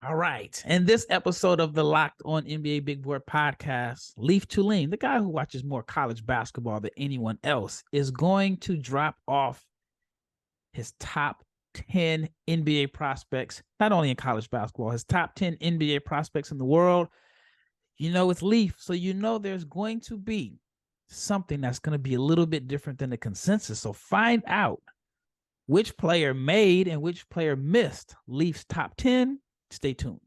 All right. In this episode of the Locked On NBA Big Board podcast, Leif Thulin, the guy who watches more college basketball than anyone else, is going to drop off his top 10 NBA prospects, not only in college basketball, his top 10 NBA prospects in the world. You know, it's Leif, so you know there's going to be something that's going to be a little bit different than the consensus. So find out which player made and which player missed Leif's top 10. Stay tuned.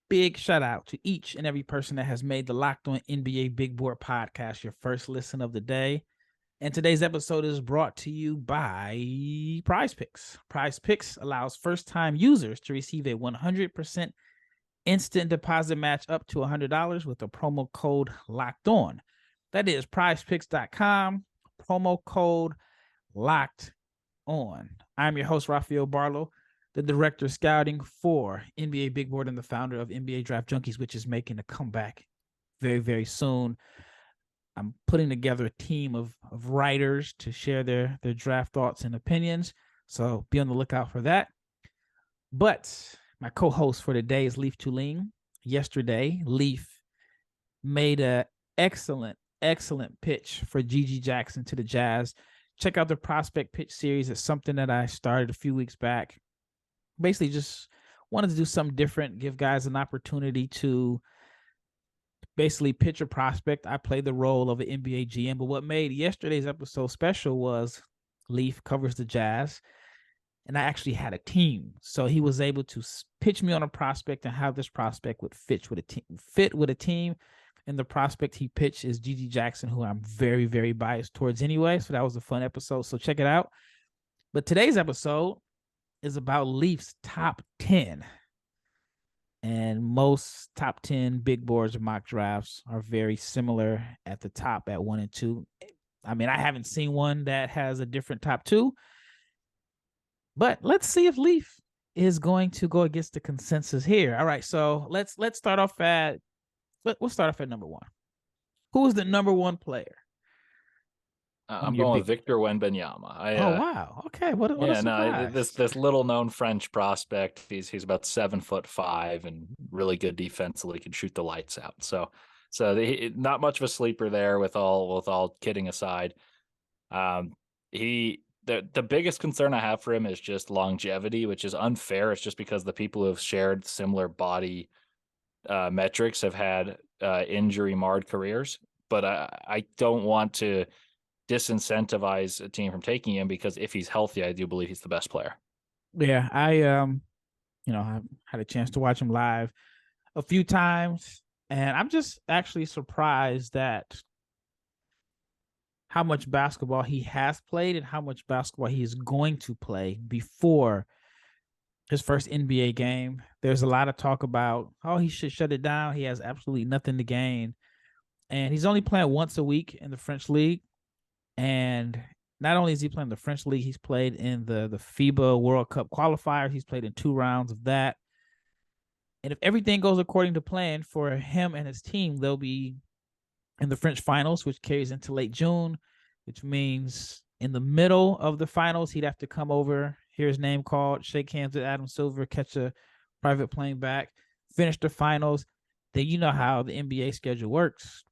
Big shout out to each and every person that has made the Locked On NBA Big Board podcast your first listen of the day. And today's episode is brought to you by Prize Picks. Prize Picks allows first-time users to receive a 100% instant deposit match up to $100 with the promo code Locked On. That is prizepicks.com, promo code Locked On. I'm your host, Rafael Barlowe, the director of scouting for NBA Big Board and the founder of NBA Draft Junkies, which is making a comeback very, very soon. I'm putting together a team of writers to share their draft thoughts and opinions, so be on the lookout for that. But my co-host for today is Leif Thulin. Yesterday, Leif made an excellent pitch for Gigi Jackson to the Jazz. Check out the prospect pitch series. It's something that I started a few weeks back. Basically, just wanted to do something different, give guys an opportunity to basically pitch a prospect. I played the role of an NBA GM, but what made yesterday's episode special was Leif covers the Jazz, and I actually had a team. So he was able to pitch me on a prospect and how this prospect would fit with a team. And the prospect he pitched is Gigi Jackson, who I'm very, very biased towards anyway. So that was a fun episode. So check it out. But today's episode is about Leif's top 10. And most top 10 big boards or mock drafts are very similar at the top at 1 and 2. I mean, I haven't seen one that has a different top 2. But let's see if Leif is going to go against the consensus here. All right, so let's start off at we'll start off at number 1. Who is the number 1 player? I'm going with Victor Wembanyama. Oh wow! Okay, what a surprise. This little known French prospect. He's about 7'5" and really good defensively. Can shoot the lights out. So not much of a sleeper there. With all kidding aside, the biggest concern I have for him is just longevity, which is unfair. It's just because the people who have shared similar body metrics have had injury marred careers. But I don't want to disincentivize a team from taking him, because if he's healthy, I do believe he's the best player. Yeah, I had a chance to watch him live a few times, and I'm just actually surprised at how much basketball he has played and how much basketball he is going to play before his first NBA game. There's a lot of talk about, he should shut it down. He has absolutely nothing to gain. And he's only playing once a week in the French league. And not only is he playing the French league, he's played in the FIBA World Cup qualifier. He's played in 2 rounds of that. And if everything goes according to plan for him and his team, they'll be in the French finals, which carries into late June, which means in the middle of the finals, he'd have to come over, hear his name called, shake hands with Adam Silver, catch a private plane back, finish the finals. Then you know how the NBA schedule works.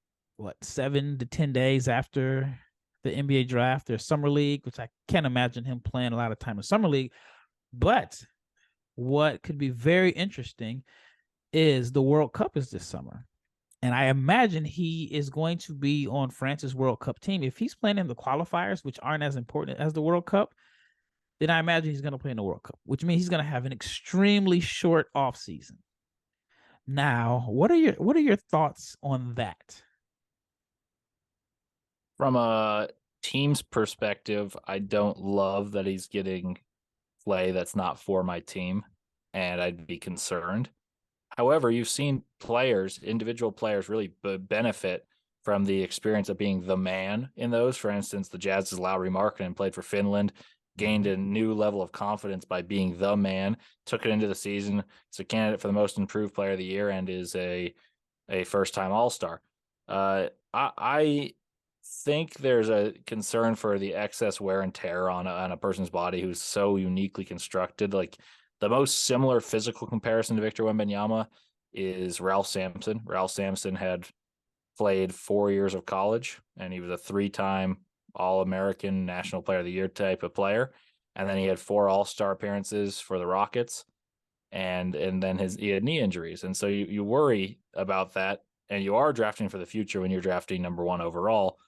7 to 10 days after the NBA draft, there's Summer League, which I can't imagine him playing a lot of time in Summer League. But what could be very interesting is the World Cup is this summer. And I imagine he is going to be on France's World Cup team. If he's playing in the qualifiers, which aren't as important as the World Cup, then I imagine he's going to play in the World Cup, which means he's going to have an extremely short offseason. Now, what are your thoughts on that? From a team's perspective, I don't love that he's getting play that's not for my team, and I'd be concerned. However, you've seen individual players really benefit from the experience of being the man in those. For instance, the Jazz's Lauri Markkanen played for Finland, gained a new level of confidence by being the man, took it into the season. It's a candidate for the most improved player of the year and is a a first-time All-Star. I think there's a concern for the excess wear and tear on a person's body who's so uniquely constructed. Like the most similar physical comparison to Victor Wembanyama is Ralph Sampson. Ralph Sampson had played 4 years of college, and he was a 3-time All-American, National Player of the Year type of player. And then he had 4 All-Star appearances for the Rockets, and then he had knee injuries. And so you worry about that, and you are drafting for the future when you're drafting number 1 overall.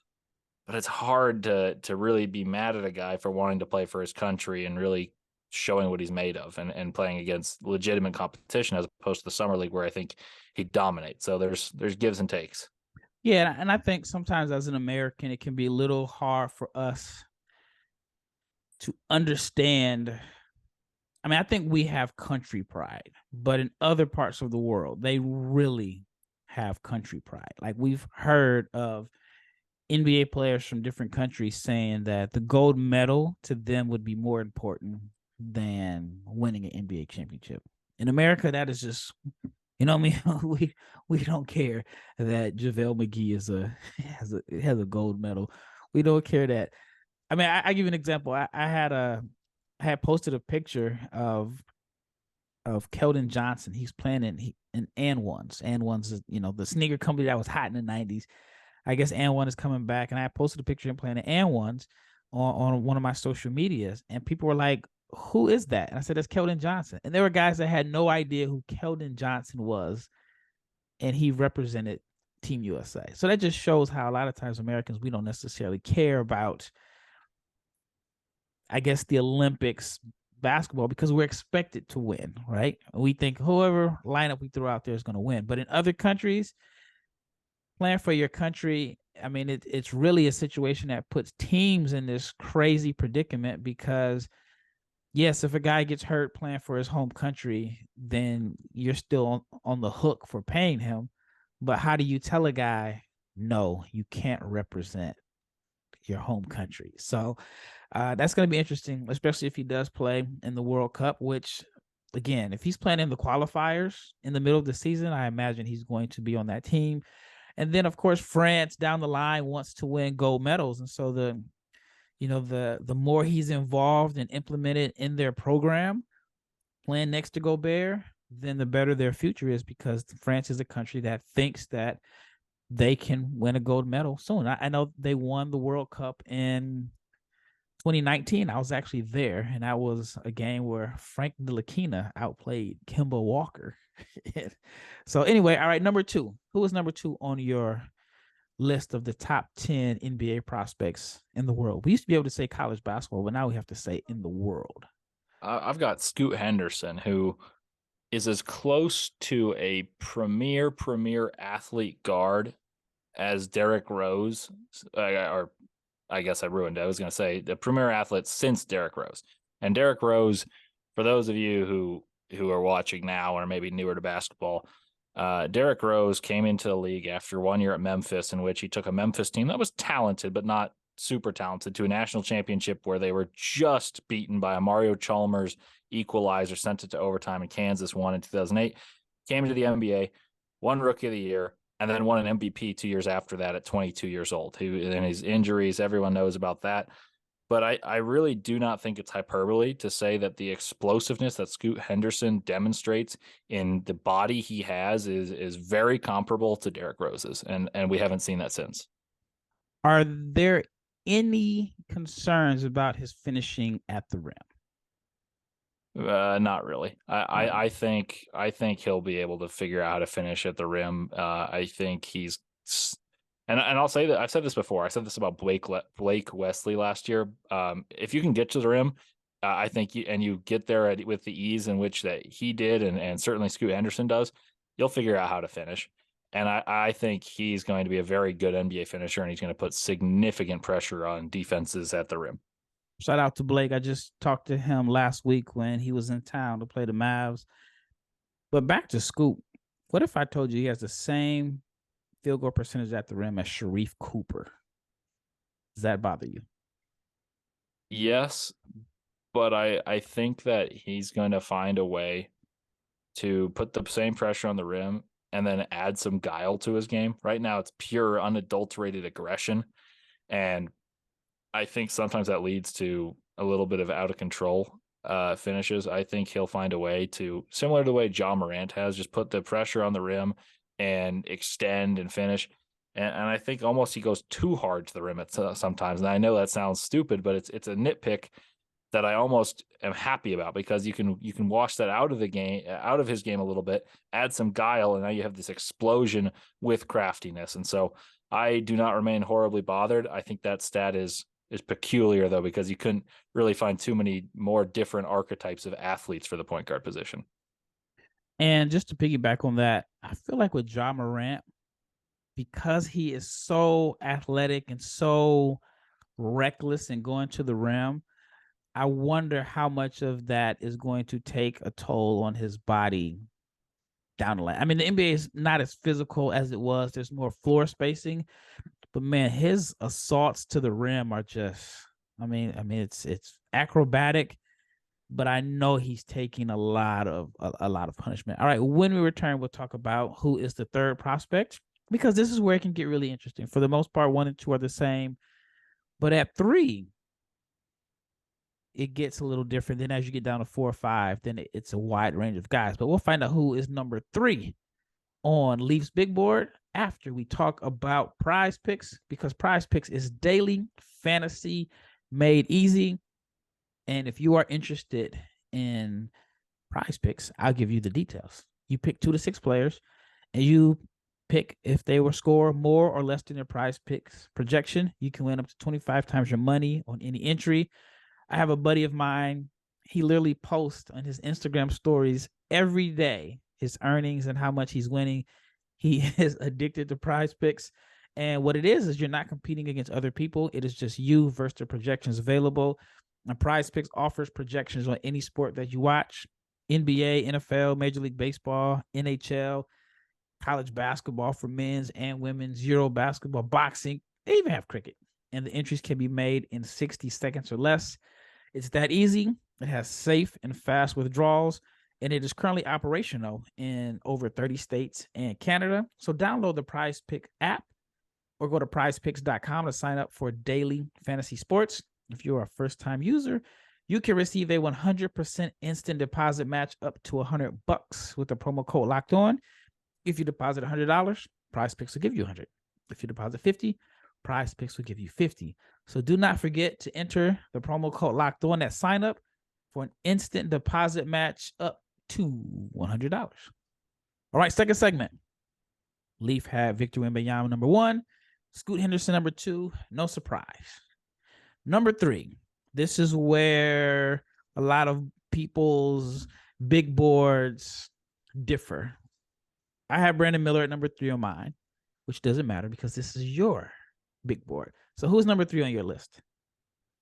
But it's hard to really be mad at a guy for wanting to play for his country and really showing what he's made of and playing against legitimate competition as opposed to the summer league where I think he dominates. So there's gives and takes. Yeah, and I think sometimes as an American, it can be a little hard for us to understand. I mean, I think we have country pride, but in other parts of the world, they really have country pride. Like we've heard of NBA players from different countries saying that the gold medal to them would be more important than winning an NBA championship. In America, that is just, you know what I mean? we don't care that JaVale McGee has a gold medal. We don't care that. I mean, I give you an example. I had posted a picture of Keldon Johnson. He's playing in And1s. And1s is, the sneaker company that was hot in the 90s. I guess And1 is coming back, and I posted a picture of him playing the And1s on one of my social medias, and people were like, who is that? And I said, that's Keldon Johnson. And there were guys that had no idea who Keldon Johnson was, and he represented Team USA. So that just shows how a lot of times Americans, we don't necessarily care about, I guess, the Olympics basketball because we're expected to win, right? We think whoever lineup we throw out there is going to win. But in other countries, playing for your country, I mean, it's really a situation that puts teams in this crazy predicament because, yes, if a guy gets hurt playing for his home country, then you're still on the hook for paying him. But how do you tell a guy, no, you can't represent your home country? So that's going to be interesting, especially if he does play in the World Cup, which, again, if he's playing in the qualifiers in the middle of the season, I imagine he's going to be on that team. And then, of course, France down the line wants to win gold medals. And so the more he's involved and implemented in their program, playing next to Gobert, then the better their future is because France is a country that thinks that they can win a gold medal soon. I know they won the World Cup in 2019. I was actually there, and that was a game where Frank Ntilikina outplayed Kemba Walker. So anyway, all right, number 2. Who is number 2 on your list of the top 10 NBA prospects in the world? We used to be able to say college basketball, but now we have to say in the world. I've got Scoot Henderson, who is as close to a premier athlete guard as Derrick Rose, or I guess I ruined it. I was going to say the premier athlete since Derrick Rose. And Derrick Rose, for those of you who are watching now or maybe newer to basketball, Derrick Rose came into the league after 1 year at Memphis, in which he took a Memphis team that was talented but not super talented to a national championship where they were just beaten by a Mario Chalmers equalizer, sent it to overtime, and Kansas won in 2008. Came into the NBA, won Rookie of the Year, and then won an MVP 2 years after that at 22 years old. And his injuries, everyone knows about that. But I really do not think it's hyperbole to say that the explosiveness that Scoot Henderson demonstrates in the body he has is very comparable to Derrick Rose's, and we haven't seen that since. Are there any concerns about his finishing at the rim? Not really. I think he'll be able to figure out how to finish at the rim. I think he's, and I'll say that I've said this before. I said this about Blake Wesley last year. If you can get to the rim, I think you get there with the ease in which that he did, and certainly Scoot Henderson does, you'll figure out how to finish. And I think he's going to be a very good NBA finisher, and he's going to put significant pressure on defenses at the rim. Shout out to Blake. I just talked to him last week when he was in town to play the Mavs. But back to Scoot. What if I told you he has the same field goal percentage at the rim as Sharif Cooper? Does that bother you? Yes, but I think that he's going to find a way to put the same pressure on the rim and then add some guile to his game. Right now, it's pure, unadulterated aggression. And I think sometimes that leads to a little bit of out of control finishes. I think he'll find a way to, similar to the way Ja Morant has, just put the pressure on the rim and extend and finish. And I think almost he goes too hard to the rim sometimes. And I know that sounds stupid, but it's a nitpick that I almost am happy about, because you can wash that out of the game, out of his game a little bit, add some guile, and now you have this explosion with craftiness. And so I do not remain horribly bothered. I think that stat is peculiar, though, because you couldn't really find too many more different archetypes of athletes for the point guard position. And just to piggyback on that, I feel like with Ja Morant, because he is so athletic and so reckless and going to the rim, I wonder how much of that is going to take a toll on his body down the line. I mean, the NBA is not as physical as it was. There's more floor spacing, but man, his assaults to the rim are just, I mean, it's acrobatic, but I know he's taking a lot of punishment. All right, when we return, we'll talk about who is the third prospect, because this is where it can get really interesting. For the most part, 1 and 2 are the same, but at 3, it gets a little different. Then as you get down to 4 or 5, then it's a wide range of guys. But we'll find out who is number 3 on Leaf's big board after we talk about Prize Picks, because Prize Picks is daily fantasy made easy. And if you are interested in Prize Picks, I'll give you the details. You pick 2 to 6 players, and you pick if they will score more or less than their Prize Picks projection. You can win up to 25 times your money on any entry. I have a buddy of mine. He literally posts on his Instagram stories every day his earnings and how much he's winning. He is addicted to Prize Picks. And what it is you're not competing against other people. It is just you versus the projections available. And Prize Picks offers projections on any sport that you watch: NBA, NFL, Major League Baseball, NHL, college basketball for men's and women's, Euro basketball, boxing. They even have cricket. And the entries can be made in 60 seconds or less. It's that easy. It has safe and fast withdrawals, and it is currently operational in over 30 states and Canada. So download the Prize Pick app or go to prizepicks.com to sign up for daily fantasy sports. If you're a first-time user, you can receive a 100% instant deposit match up to $100 with the promo code Locked On. If you deposit $100, Prize Picks will give you $100. If you deposit $50, Prize Picks will give you $50. So do not forget to enter the promo code Locked On at sign up for an instant deposit match up to $100. All right, second segment. Leaf had Victor Wembanyama number 1, Scoot Henderson number 2. No surprise. Number 3. This is where a lot of people's big boards differ. I have Brandon Miller at number 3 on mine, which doesn't matter because this is your big board. So who's number 3 on your list?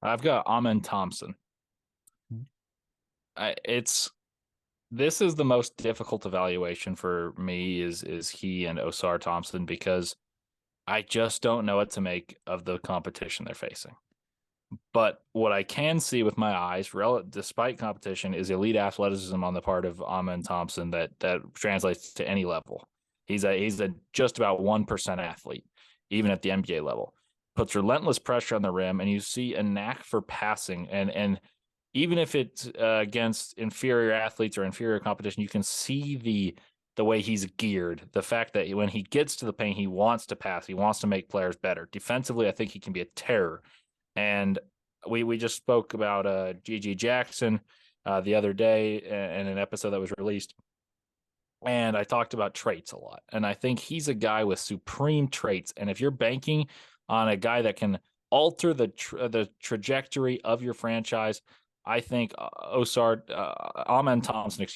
I've got Amen Thompson. This is the most difficult evaluation for me is he and Ausar Thompson, because I just don't know what to make of the competition they're facing. But what I can see with my eyes, despite competition, is elite athleticism on the part of Amen Thompson that translates to any level. He's a just about 1% athlete, even at the NBA level. Puts relentless pressure on the rim, and you see a knack for passing. And even if it's against inferior athletes or inferior competition, you can see the way he's geared. The fact that when he gets to the paint, he wants to pass. He wants to make players better. Defensively, I think he can be a terror. And we just spoke about G.G. Jackson the other day in an episode that was released. And I talked about traits a lot. And I think he's a guy with supreme traits. And if you're banking on a guy that can alter the trajectory of your franchise, I think Amen Thompson,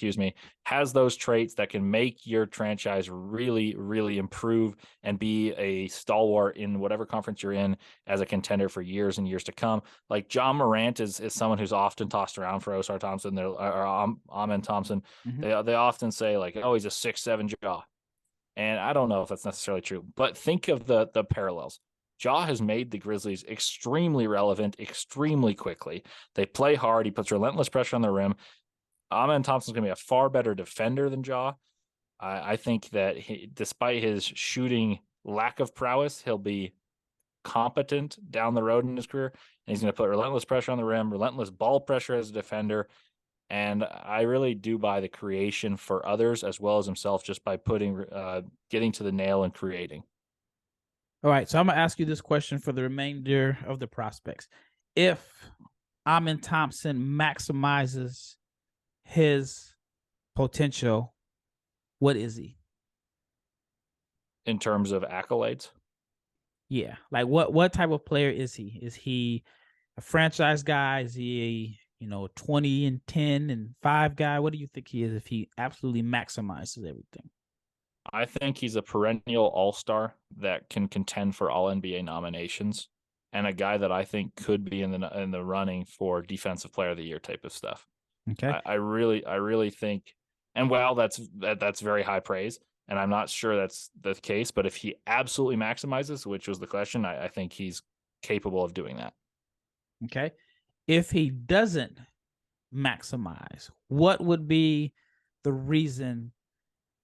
has those traits that can make your franchise really, really improve and be a stalwart in whatever conference you're in as a contender for years and years to come. Like Ja Morant is someone who's often tossed around for Ausar Thompson or Amen Thompson. Mm-hmm. They often say like, oh, he's a 6'7" Ja. And I don't know if that's necessarily true, but think of the parallels. Ja has made the Grizzlies extremely relevant, extremely quickly. They play hard. He puts relentless pressure on the rim. Amen Thompson's going to be a far better defender than Ja. I think that despite his shooting lack of prowess, he'll be competent down the road in his career. And he's going to put relentless pressure on the rim, relentless ball pressure as a defender. And I really do buy the creation for others as well as himself just by getting to the nail and creating. All right, so I'm going to ask you this question for the remainder of the prospects. If Amen Thompson maximizes his potential, what is he? In terms of accolades? Yeah, like what type of player is he? Is he a franchise guy? Is he a 20 and 10 and 5 guy? What do you think he is if he absolutely maximizes everything? I think he's a perennial all-star that can contend for all NBA nominations, and a guy that I think could be in the running for defensive player of the year type of stuff. Okay. I really think, and while that's very high praise, and I'm not sure that's the case, but if he absolutely maximizes, which was the question, I think he's capable of doing that. Okay. If he doesn't maximize, what would be the reason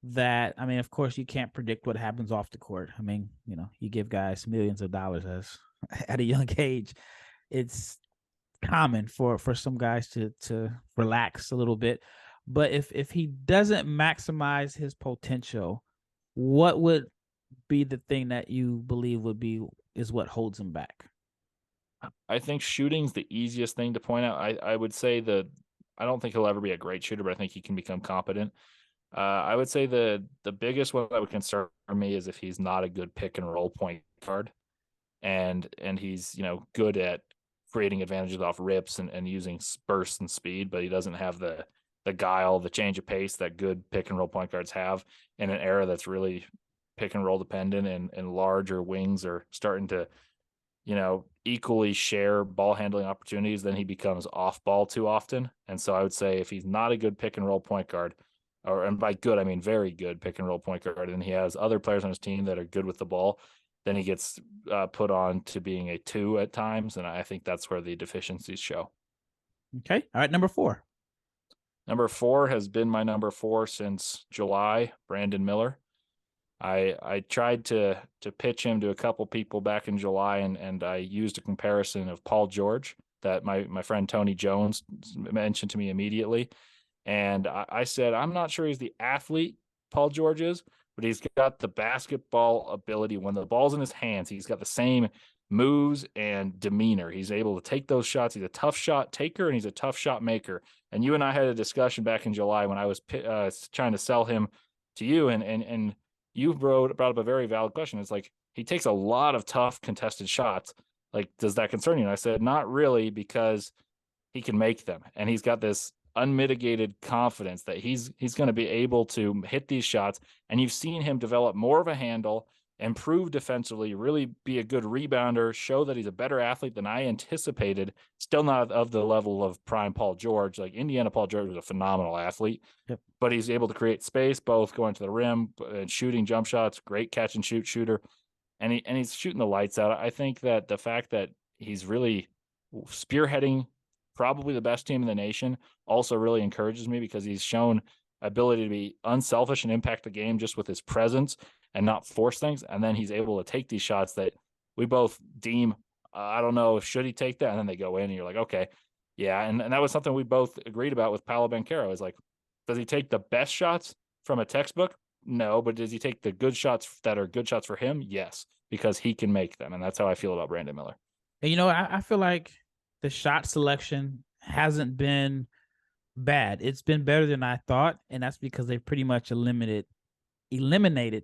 that, I mean, of course, you can't predict what happens off the court. I mean, you give guys millions of dollars at a young age. It's common for some guys to relax a little bit. But if he doesn't maximize his potential, what would be the thing that you believe is what holds him back? I think shooting's the easiest thing to point out. I would say I don't think he'll ever be a great shooter, but I think he can become competent. I would say the biggest one that would concern me is if he's not a good pick and roll point guard, and he's good at creating advantages off rips and using bursts and speed, but he doesn't have the guile, the change of pace that good pick and roll point guards have in an era that's really pick and roll dependent, and larger wings are starting to equally share ball handling opportunities. Then he becomes off ball too often. And so I would say if he's not a good pick and roll point guard, and by good I mean very good pick and roll point guard, and he has other players on his team that are good with the ball, then he gets put on to being a 2 at times, and I think that's where the deficiencies show. Okay. All right, number 4. Number 4 has been my number 4 since July, Brandon Miller. I tried to pitch him to a couple people back in July, and I used a comparison of Paul George that my friend Tony Jones mentioned to me immediately. And I said, I'm not sure he's the athlete Paul George is, but he's got the basketball ability. When the ball's in his hands, he's got the same moves and demeanor. He's able to take those shots. He's a tough shot taker, and he's a tough shot maker. And you and I had a discussion back in July when I was trying to sell him to you, and you brought up a very valid question. It's like, he takes a lot of tough contested shots. Like, does that concern you? And I said, not really, because he can make them. And he's got this unmitigated confidence that he's going to be able to hit these shots. And you've seen him develop more of a handle, improve defensively, really be a good rebounder, show that he's a better athlete than I anticipated. Still not of the level of prime Paul George. Like, Indiana Paul George was a phenomenal athlete, Yep. But he's able to create space, both going to the rim and shooting jump shots, great catch and shoot shooter. And he's shooting the lights out. I think that the fact that he's really spearheading probably the best team in the nation also really encourages me, because he's shown ability to be unselfish and impact the game just with his presence and not force things. And then he's able to take these shots that we both deem, I don't know, should he take that? And then they go in, and you're like, okay, yeah. And that was something we both agreed about with Paolo Banchero. Is like, does he take the best shots from a textbook? No, but does he take the good shots that are good shots for him? Yes, because he can make them. And that's how I feel about Brandon Miller. And I feel like the shot selection hasn't been bad. It's been better than I thought, and that's because they pretty much eliminated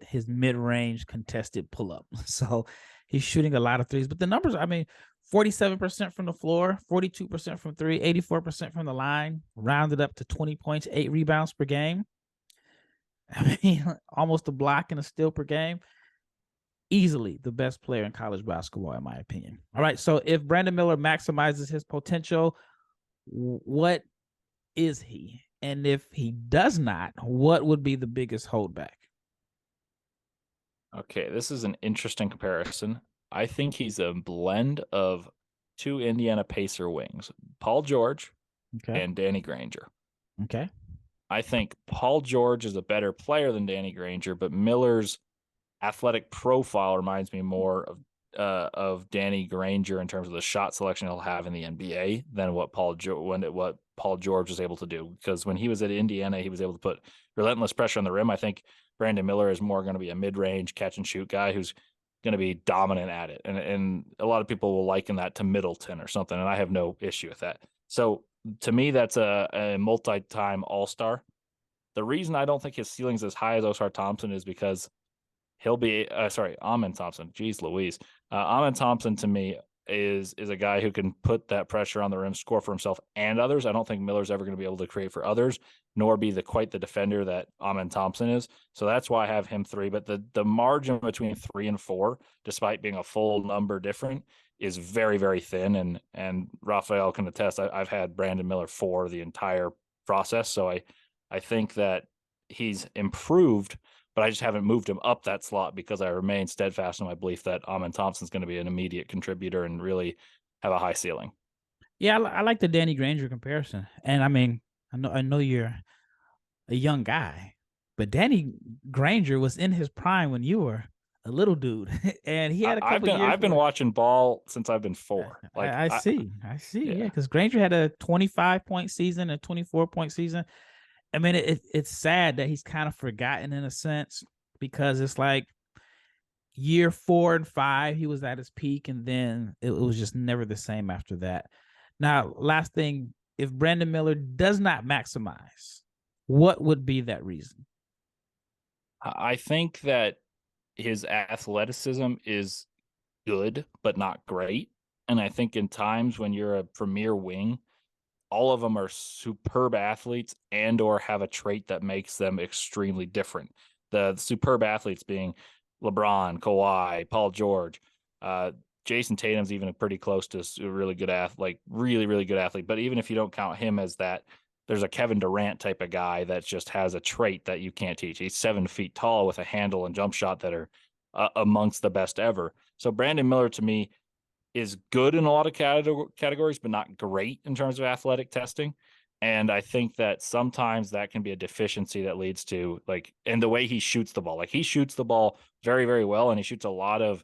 his mid-range contested pull-up. So he's shooting a lot of threes. But the numbers, I mean, 47% from the floor, 42% from 3, 84% from the line, rounded up to 20 points, 8 rebounds per game. I mean, almost a block and a steal per game. Easily the best player in college basketball, in my opinion. All right, so if Brandon Miller maximizes his potential, what is he? And if he does not, what would be the biggest holdback? Okay, this is an interesting comparison. I think he's a blend of 2 Indiana Pacer wings, Paul George and Danny Granger. Okay. I think Paul George is a better player than Danny Granger, but Miller's athletic profile reminds me more of Danny Granger in terms of the shot selection he'll have in the NBA than what Paul George was able to do. Because when he was at Indiana, he was able to put relentless pressure on the rim. I think Brandon Miller is more going to be a mid-range catch and shoot guy who's going to be dominant at it. And a lot of people will liken that to Middleton or something, and I have no issue with that. So to me, that's a multi-time all-star. The reason I don't think his ceiling's as high as Ausar Thompson is because he'll be Amen Thompson. Jeez Louise. Amen Thompson to me is a guy who can put that pressure on the rim, score for himself and others. I don't think Miller's ever going to be able to create for others, nor be quite the defender that Amen Thompson is. So that's why I have him 3. But the margin between 3 and 4, despite being a full number different, is very, very thin. And Rafael can attest. I've had Brandon Miller 4 the entire process. So I think that he's improved, but I just haven't moved him up that slot because I remain steadfast in my belief that Amen Thompson's going to be an immediate contributor and really have a high ceiling. Yeah, I like the Danny Granger comparison. And I mean, I know you're a young guy, but Danny Granger was in his prime when you were a little dude, and he had a couple years. I've been watching ball since I've been 4. I see. Yeah, because Granger had a 25-point season, a 24-point season. I mean, it's sad that he's kind of forgotten in a sense, because it's like year 4 and 5, he was at his peak, and then it was just never the same after that. Now, last thing, if Brandon Miller does not maximize, what would be that reason? I think that his athleticism is good, but not great. And I think in times when you're a premier wing, all of them are superb athletes and or have a trait that makes them extremely different. The superb athletes being LeBron, Kawhi, Paul George, Jason Tatum's even pretty close to a really good athlete, like really, really good athlete. But even if you don't count him as that, there's a Kevin Durant type of guy that just has a trait that you can't teach. He's 7 feet tall with a handle and jump shot that are amongst the best ever. So Brandon Miller to me is good in a lot of categories, but not great in terms of athletic testing. And I think that sometimes that can be a deficiency that leads to and the way he shoots the ball. Like he shoots the ball very, very well, and he shoots a lot of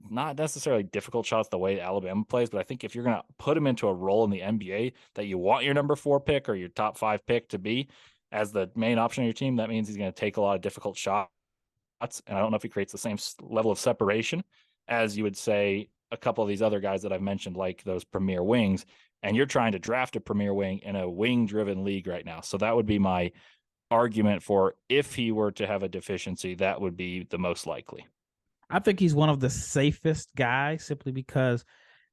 not necessarily difficult shots the way Alabama plays, but I think if you're going to put him into a role in the NBA that you want your number 4 pick or your top 5 pick to be as the main option on your team, that means he's going to take a lot of difficult shots. And I don't know if he creates the same level of separation as you would say a couple of these other guys that I've mentioned, like those premier wings, and you're trying to draft a premier wing in a wing-driven league right now. So that would be my argument for if he were to have a deficiency, that would be the most likely. I think he's one of the safest guys simply because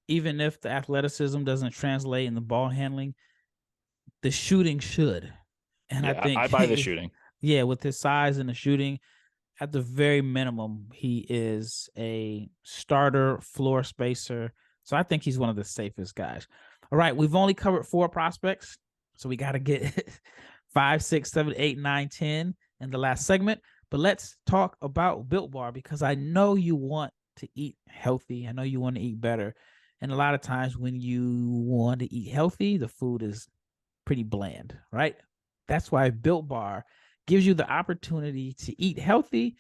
even if the athleticism doesn't translate in the ball handling, the shooting should. And I think I buy the shooting. Yeah, with his size and the shooting, at the very minimum, he is a starter floor spacer. So I think he's one of the safest guys. All right, we've only covered 4 prospects, so we got to get 5, 6, 7, 8, 9, 10 in the last segment. But let's talk about Built Bar, because I know you want to eat healthy. I know you want to eat better. And a lot of times when you want to eat healthy, the food is pretty bland, right? That's why Built Bar gives you the opportunity to eat healthy,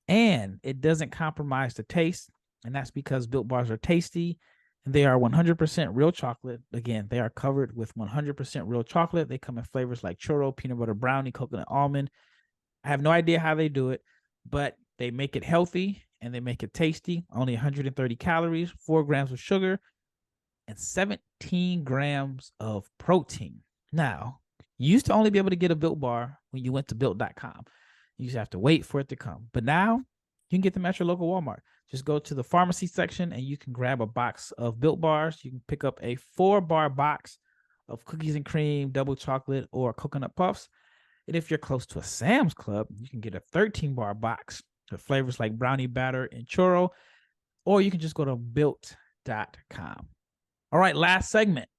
and it doesn't compromise the taste. And that's because Built Bars are tasty, and they are 100% real chocolate. Again, they are covered with 100% real chocolate. They come in flavors like churro, peanut butter brownie, coconut almond. I have no idea how they do it, but they make it healthy and they make it tasty. Only 130 calories, 4 grams of sugar, and 17 grams of protein. Now, you used to only be able to get a Built Bar when you went to built.com. You used to have to wait for it to come. But now you can get them at your local Walmart. Just go to the pharmacy section and you can grab a box of Built Bars. You can pick up a 4-bar box of cookies and cream, double chocolate, or coconut puffs. And if you're close to a Sam's Club, you can get a 13-bar box of flavors like brownie batter and churro, or you can just go to built.com. All right, last segment.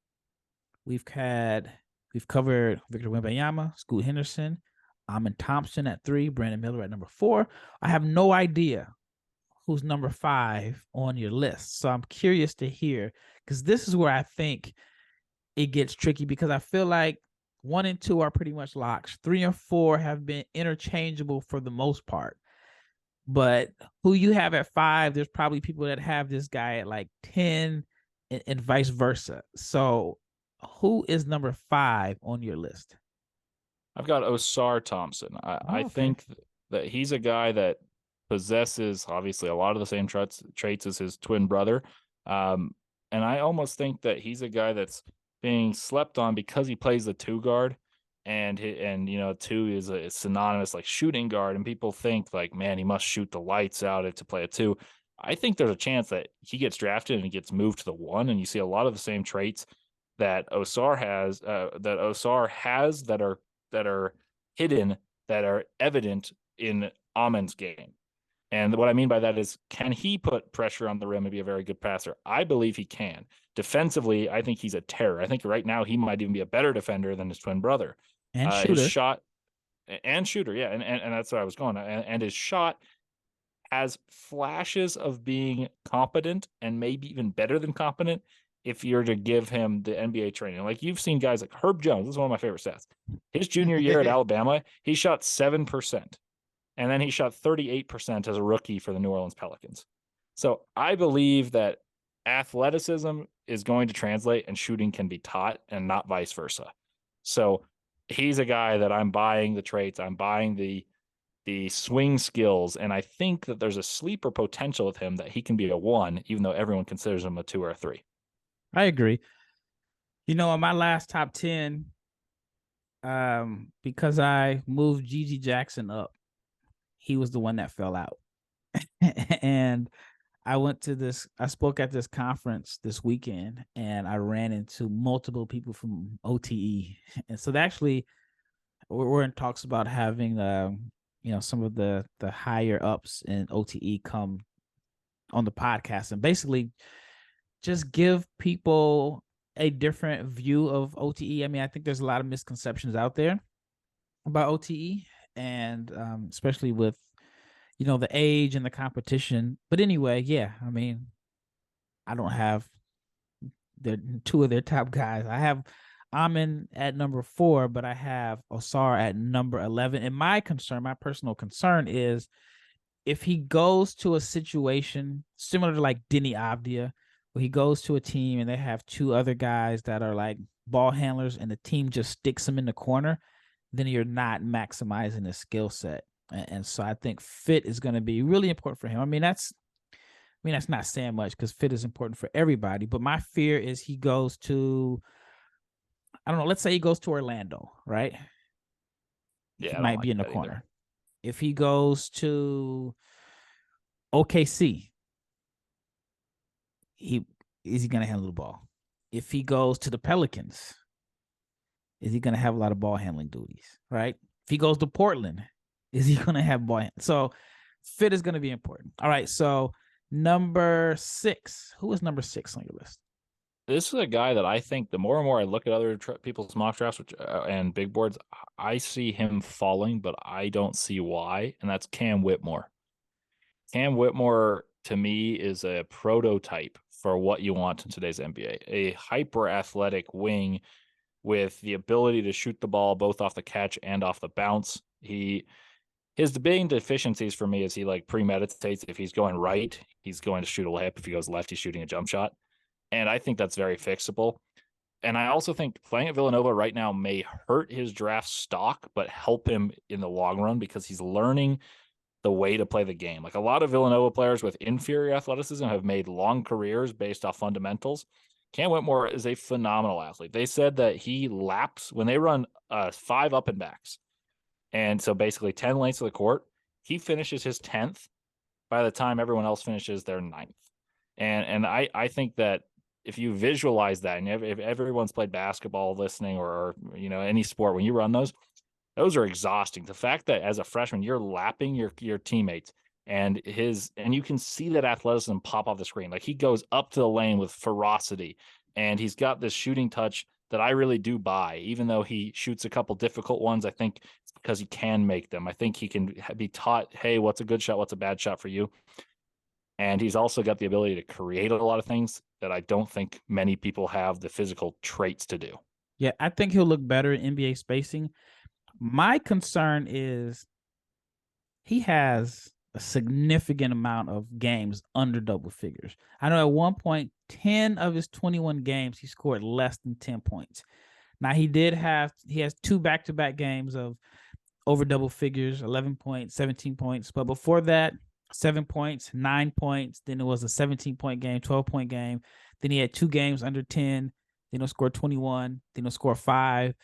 We've covered Victor Wembanyama, Scoot Henderson, Amen Thompson at 3, Brandon Miller at number 4. I have no idea who's number 5 on your list. So I'm curious to hear, because this is where I think it gets tricky, because I feel like 1 and 2 are pretty much locks. 3 and 4 have been interchangeable for the most part. But who you have at 5, there's probably people that have this guy at like 10 and vice versa. So who is number 5 on your list? I've got Ausar Thompson. I think that he's a guy that possesses obviously a lot of the same traits as his twin brother. And I almost think that he's a guy that's being slept on because he plays the 2 guard, and 2 is a synonymous like shooting guard, and people think like, man, he must shoot the lights out to play a 2. I think there's a chance that he gets drafted and he gets moved to the 1, and you see a lot of the same traits that Ausar has that are hidden, that are evident in Amen's game. And what I mean by that is, can he put pressure on the rim and be a very good passer? I believe he can. Defensively, I think he's a terror. I think right now he might even be a better defender than his twin brother. And shooter. His shot and shooter, yeah, and that's where I was going. And his shot has flashes of being competent and maybe even better than competent if you're to give him the NBA training. Like you've seen guys like Herb Jones. This is one of my favorite stats. His junior year at Alabama, he shot 7%. And then he shot 38% as a rookie for the New Orleans Pelicans. So I believe that athleticism is going to translate and shooting can be taught and not vice versa. So he's a guy that I'm buying the traits. I'm buying the swing skills. And I think that there's a sleeper potential with him that he can be a 1, even though everyone considers him a 2 or a 3. I agree. On my last top 10, because I moved Gigi Jackson up, he was the one that fell out. And I spoke at this conference this weekend, and I ran into multiple people from OTE. And so actually we're in talks about having some of the higher ups in OTE come on the podcast and basically just give people a different view of OTE. I mean, I think there's a lot of misconceptions out there about OTE, and especially with the age and the competition. But anyway, yeah, I mean, I don't have the 2 of their top guys. I have Amen at number 4, but I have Ausar at number 11. And my personal concern is if he goes to a situation similar to like Denny Avdia, where he goes to a team and they have 2 other guys that are like ball handlers and the team just sticks him in the corner, then you're not maximizing his skill set. And so I think fit is going to be really important for him. I mean, that's not saying much because fit is important for everybody. But my fear is he goes to, I don't know, let's say he goes to Orlando, right? Yeah, he might be in the corner. Either. If he goes to OKC, is he going to handle the ball? If he goes to the Pelicans, is he going to have a lot of ball handling duties, right? If he goes to Portland, is he going to have ball? So fit is going to be important. All right. So number 6, who is number 6 on your list? This is a guy that I think the more and more I look at other people's mock drafts and big boards, I see him falling, but I don't see why. And that's Cam Whitmore. Cam Whitmore, to me, is a prototype for what you want in today's NBA. A hyper athletic wing with the ability to shoot the ball both off the catch and off the bounce. His main deficiencies for me is he like premeditates. If he's going right, he's going to shoot a layup. If he goes left, he's shooting a jump shot. And I think that's very fixable. And I also think playing at Villanova right now may hurt his draft stock, but help him in the long run because he's learning the way to play the game. Like a lot of Villanova players with inferior athleticism have made long careers based off fundamentals. Cam Whitmore is a phenomenal athlete. They said that he laps when they run 5 up and backs. And so basically 10 lengths of the court, he finishes his 10th by the time everyone else finishes their 9th. And I think that if you visualize that, and if everyone's played basketball listening or any sport, when you run those are exhausting. The fact that as a freshman, you're lapping your teammates and you can see that athleticism pop off the screen. Like he goes up to the lane with ferocity and he's got this shooting touch that I really do buy, even though he shoots a couple difficult ones. I think it's because he can make them. I think he can be taught, hey, what's a good shot? What's a bad shot for you? And he's also got the ability to create a lot of things that I don't think many people have the physical traits to do. Yeah, I think he'll look better in NBA spacing. My concern is he has a significant amount of games under double figures. I know at one point, 10 of his 21 games, he scored less than 10 points. Now, he has two back-to-back games of over double figures, 11 points, 17 points. But before that, 7 points, 9 points. Then it was a 17-point game, 12-point game. Then he had 2 games under 10. Then he'll score 21. Then he'll score 5.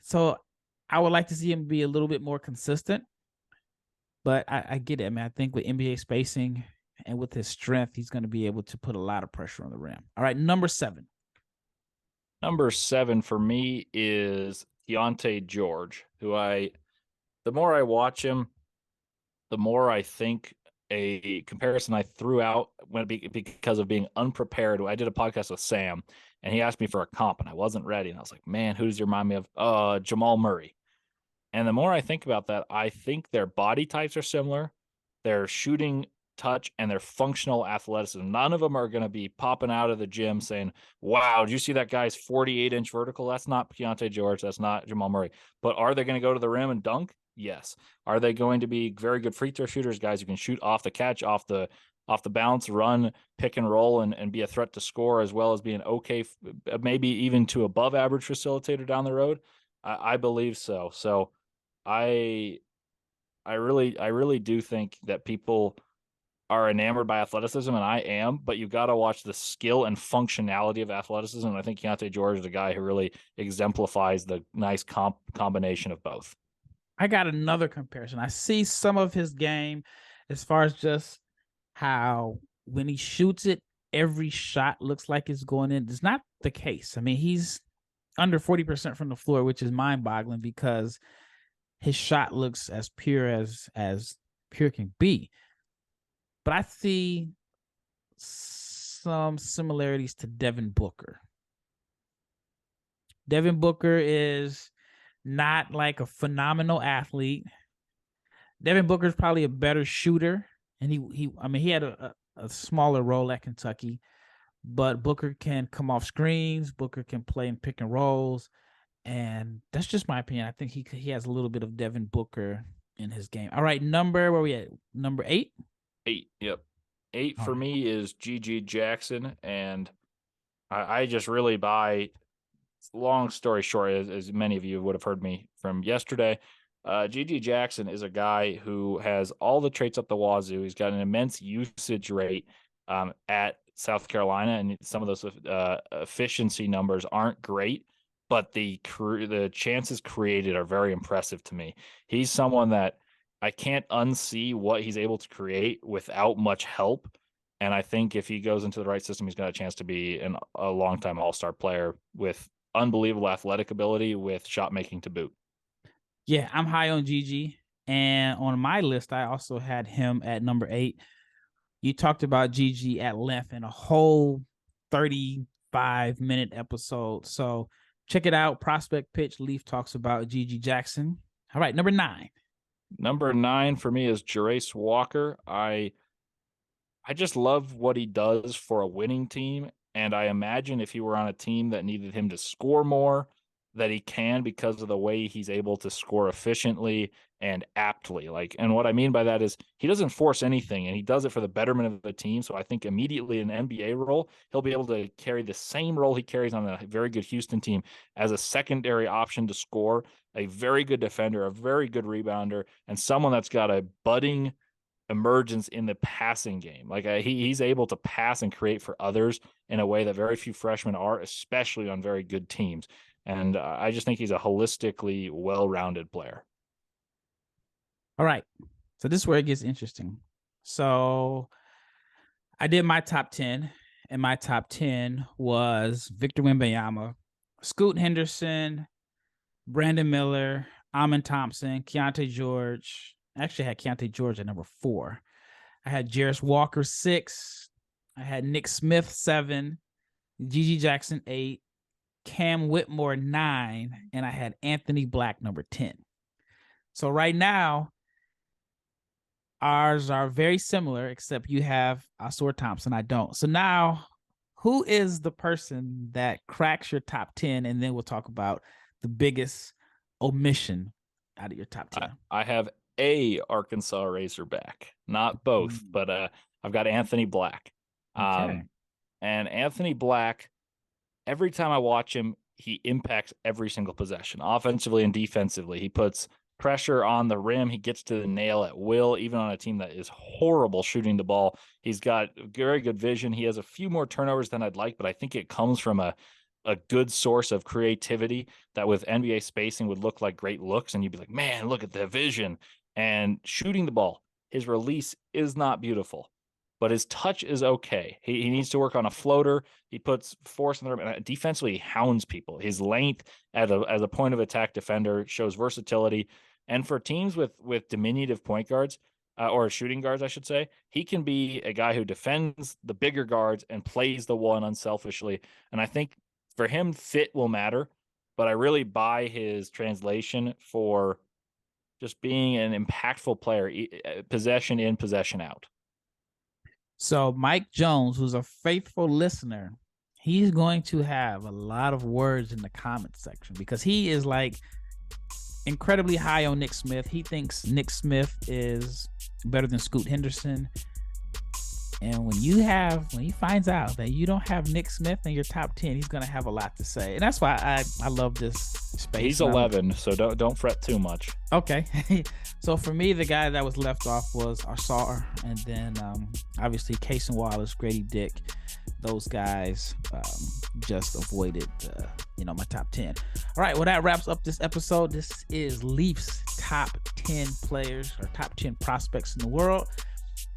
So I would like to see him be a little bit more consistent. But I get it, man. I think with NBA spacing and with his strength, he's going to be able to put a lot of pressure on the rim. All right, number 7. Number 7 for me is Keyonte George, the more I watch him, the more I think a comparison I threw out because of being unprepared. I did a podcast with Sam, and he asked me for a comp, and I wasn't ready. And I was like, man, who does he remind me of? Jamal Murray. And the more I think about that, I think their body types are similar. Their shooting touch and their functional athleticism. None of them are going to be popping out of the gym saying, wow, did you see that guy's 48-inch vertical? That's not Keyonte George. That's not Jamal Murray. But are they going to go to the rim and dunk? Yes. Are they going to be very good free throw shooters, guys who can shoot off the catch, off the bounce, run, pick and roll, and be a threat to score, as well as being okay, maybe even to above average facilitator down the road? I believe so. So I really do think that people are enamored by athleticism, and I am, but you got to watch the skill and functionality of athleticism. And I think Keyonte George is a guy who really exemplifies the nice combination of both. I got another comparison. I see some of his game as far as just how when he shoots it, every shot looks like it's going in. It's not the case. I mean, he's under 40% from the floor, which is mind-boggling because his shot looks as pure as pure can be. But I see some similarities to Devin Booker. Devin Booker is not like a phenomenal athlete. Devin Booker is probably a better shooter, and he had a smaller role at Kentucky, but Booker can come off screens. Booker can play in pick and rolls, and that's just my opinion. I think he has a little bit of Devin Booker in his game. All right, where we at? Number 8? 8, yep. 8 for me is GG Jackson, and I just really buy. Long story short, as many of you would have heard me from yesterday, GG Jackson is a guy who has all the traits up the wazoo. He's got an immense usage rate at South Carolina, and some of those efficiency numbers aren't great, but the chances created are very impressive to me. He's someone that I can't unsee what he's able to create without much help. And I think if he goes into the right system, he's got a chance to be a long-time all-star player with unbelievable athletic ability with shot making to boot. Yeah, I'm high on GG. And on my list, I also had him at number 8. You talked about GG at length in a whole 35-minute episode. So check it out. Prospect Pitch. Leif talks about GG Jackson. All right, number 9. Number 9 for me is Jarace Walker. I just love what he does for a winning team. And I imagine if he were on a team that needed him to score more, that he can because of the way he's able to score efficiently and aptly. And what I mean by that is he doesn't force anything, and he does it for the betterment of the team. So I think immediately in an NBA role, he'll be able to carry the same role he carries on a very good Houston team as a secondary option to score, a very good defender, a very good rebounder, and someone that's got a budding emergence in the passing game. He's able to pass and create for others in a way that very few freshmen are, especially on very good teams. And I just think he's a holistically well-rounded player. All right. So this is where it gets interesting. So I did my top 10, and my top 10 was Victor Wembanyama, Scoot Henderson, Brandon Miller, Amin Thompson, Keyonte George. I actually had Keyonte George at number 4. I had Jarace Walker 6. I had Nick Smith 7, GG Jackson 8, Cam Whitmore 9, and I had Anthony Black number 10. So right now, ours are very similar, except you have Ausar Thompson. I don't. So now, who is the person that cracks your top 10? And then we'll talk about the biggest omission out of your top 10. I have a Arkansas Razorback, not both, but I've got Anthony Black. Okay. And Anthony Black, every time I watch him, he impacts every single possession, offensively and defensively. He puts pressure on the rim. He gets to the nail at will, even on a team that is horrible shooting the ball. He's got very good vision. He has a few more turnovers than I'd like, but I think it comes from a good source of creativity that with NBA spacing would look like great looks. And you'd be like, man, look at the vision. And shooting the ball, his release is not beautiful, but his touch is okay. He needs to work on a floater. He puts force in the rim. Defensively, he hounds people. His length as a point of attack defender shows versatility. And for teams with diminutive point guards, or shooting guards, I should say, he can be a guy who defends the bigger guards and plays the one unselfishly. And I think for him, fit will matter, but I really buy his translation for just being an impactful player, possession in, possession out. So Mike Jones, who's a faithful listener, he's going to have a lot of words in the comment section because he is like incredibly high on Nick Smith. He thinks Nick Smith is better than Scoot Henderson. And when he finds out that you don't have Nick Smith in your top 10, he's going to have a lot to say. And that's why I love this space. He's 11, so don't fret too much. Okay. So for me, the guy that was left off was Ausar, and then obviously Cason Wallace, Grady Dick. Those guys just avoided my top 10. All right, well, that wraps up this episode. This is Leaf's top 10 players or top 10 prospects in the world.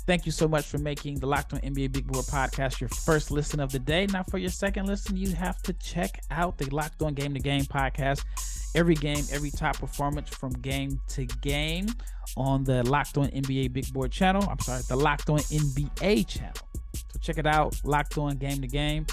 Thank you so much for making the Locked On NBA Big Board podcast your first listen of the day. Now, for your second listen, you have to check out the Locked On Game to Game podcast. Every game, every top performance from game to game on the Locked On NBA Big Board channel. The Locked On NBA channel. So check it out, Locked On Game to Game.